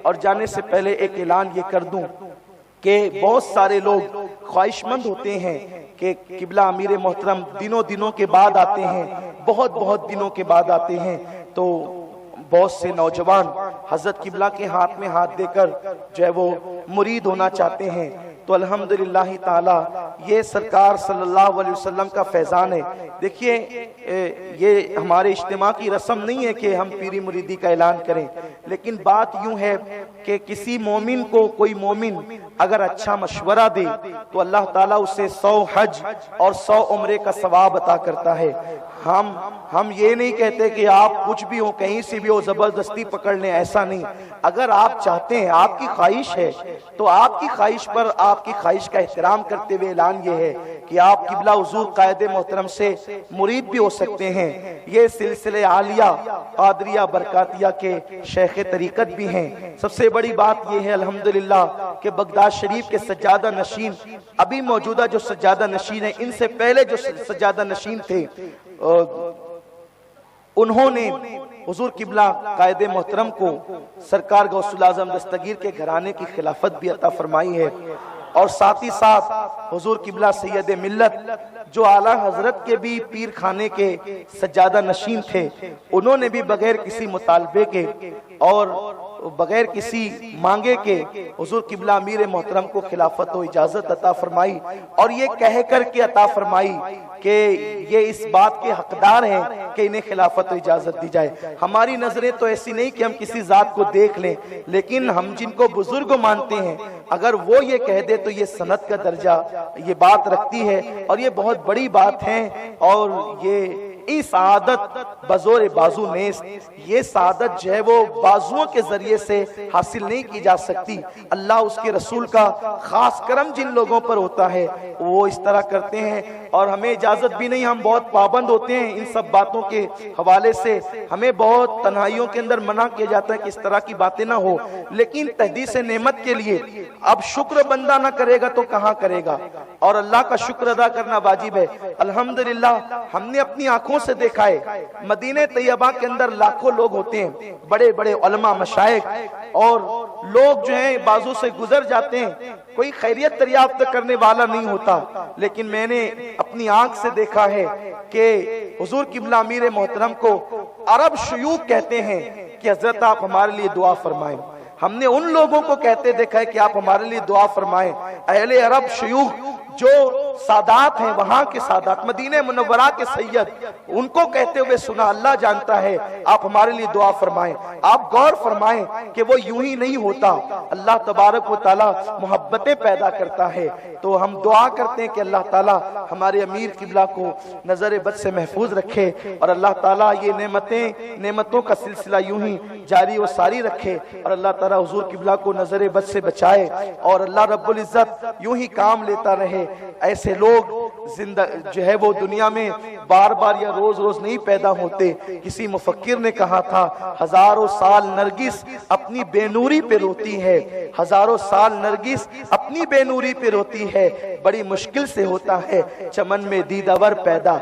اور جانے سے پہلے ایک اعلان یہ کر دوں کہ بہت سارے لوگ خواہش مند ہوتے ہیں کہ قبلہ امیر محترم دنوں کے بعد آتے ہیں، بہت دنوں کے بعد آتے ہیں، تو بہت سے نوجوان حضرت قبلہ کے ہاتھ میں ہاتھ دے کر جو ہے وہ مرید ہونا چاہتے ہیں۔ تو الحمدللہ تعالی یہ سرکار صلی اللہ علیہ وسلم کا فیضان ہے۔ دیکھیے یہ ہمارے اجتماع کی رسم نہیں ہے کہ ہم پیری مریدی کا اعلان کریں، لیکن بات یوں ہے کہ کسی مومن کو کوئی مومن اگر اچھا مشورہ دے تو اللہ تعالیٰ اسے 100 حج اور 100 عمرے کا ثواب عطا کرتا ہے۔ ہم یہ نہیں کہتے کہ آپ کچھ بھی ہو، کہیں سے بھی ہو، زبردستی پکڑ لیں، ایسا نہیں۔ اگر آپ چاہتے ہیں، آپ کی خواہش ہے، تو آپ کی خواہش پر آپ کی خواہش کا احترام کرتے ہوئے اعلان یہ ہے کہ آپ قبلہ حضور قائد محترم سے مرید بھی ہو سکتے ہیں۔ یہ سلسلے عالیہ قادریہ برکاتیہ کے شیخ طریقت بھی ہیں۔ سب سے بڑی بات یہ ہے الحمدللہ کہ بغداد شریف کے سجادہ نشین، ابھی موجودہ جو سجادہ نشین ہیں، ان سے پہلے جو سجادہ نشین تھے، انہوں نے حضور قبلہ قائد محترم کو سرکار غوث الاعظم دستگیر کے گھرانے کی خلافت بھی عطا فرمائی ہے، اور ساتھ ہی ساتھ حضور قبلہ سید ملت جو اعلیٰ حضرت کے بھی پیر خانے کے سجادہ نشین تھے، انہوں نے بھی بغیر کسی مطالبے کے اور بغیر کسی مانگے کے حضور قبلہ امیر محترم کو خلافت و اجازت عطا فرمائی، اور یہ کہہ کر کے عطا فرمائی کہ یہ اس بات کے حقدار ہیں کہ انہیں خلافت و اجازت دی جائے۔ ہماری نظریں تو ایسی نہیں کہ ہم کسی ذات کو دیکھ لیں، لیکن ہم جن کو بزرگ مانتے ہیں اگر وہ یہ کہہ دے تو یہ سند کا درجہ یہ بات رکھتی ہے، اور یہ بہت بڑی بات ہے، اور یہ سعادت بزور بازو نیست، یہ سعادت جو ہے وہ بازوؤں کے ذریعے سے حاصل نہیں کی جا سکتی۔ اللہ اس کے رسول کا خاص کرم جن لوگوں پر ہوتا ہے وہ اس طرح کرتے ہیں، اور ہمیں اجازت بھی نہیں، ہم بہت پابند ہوتے ہیں ان سب باتوں کے حوالے سے، ہمیں بہت تنہائیوں کے اندر منع کیا جاتا ہے کہ اس طرح کی باتیں نہ ہو، لیکن تحدیث نعمت کے لیے اب شکر بندہ نہ کرے گا تو کہاں کرے گا، اور اللہ کا شکر ادا کرنا واجب ہے۔ الحمدللہ ہم نے اپنی آنکھوں سے دیکھا ہے مدینہ طیبہ کے اندر لاکھوں لوگ ہوتے ہیں، بڑے بڑے علماء مشائخ، اور لوگ جو ہیں بازو سے گزر جاتے ہیں، کوئی خیریت دریافت کرنے والا نہیں ہوتا، لیکن میں نے اپنی آنکھ سے دیکھا ہے کہ حضور قبلہ امیر محترم کو عرب شیوخ کہتے ہیں کہ حضرت آپ ہمارے لیے دعا فرمائیں۔ ہم نے ان لوگوں کو کہتے دیکھا ہے کہ آپ ہمارے لیے دعا فرمائیں۔ اہل عرب شیوخ جو سادات ہیں، وہاں کے سادات، مدینہ منورہ کے سید، ان کو کہتے ہوئے سنا، اللہ جانتا ہے، آپ ہمارے لیے دعا فرمائیں۔ آپ غور فرمائیں کہ وہ یوں ہی نہیں ہوتا، اللہ تبارک و تعالی محبتیں پیدا کرتا ہے۔ تو ہم دعا کرتے ہیں کہ اللہ تعالی ہمارے امیر قبلہ کو نظر بد سے محفوظ رکھے، اور اللہ تعالی یہ نعمتوں کا سلسلہ یوں ہی جاری و ساری رکھے، اور اللہ تعالی حضور قبلہ کو نظر بد سے بچائے، اور اللہ رب العزت یوں ہی کام لیتا رہے۔ ایسے لوگ جو ہے وہ دنیا میں بار بار یا روز روز نہیں پیدا ہوتے۔ کسی مفکر نے کہا تھا، ہزاروں سال نرگس اپنی بے نوری پہ روتی ہے، ہزاروں سال نرگس اپنی بے نوری پہ روتی ہے، بڑی مشکل سے ہوتا ہے چمن میں دیدور پیدا۔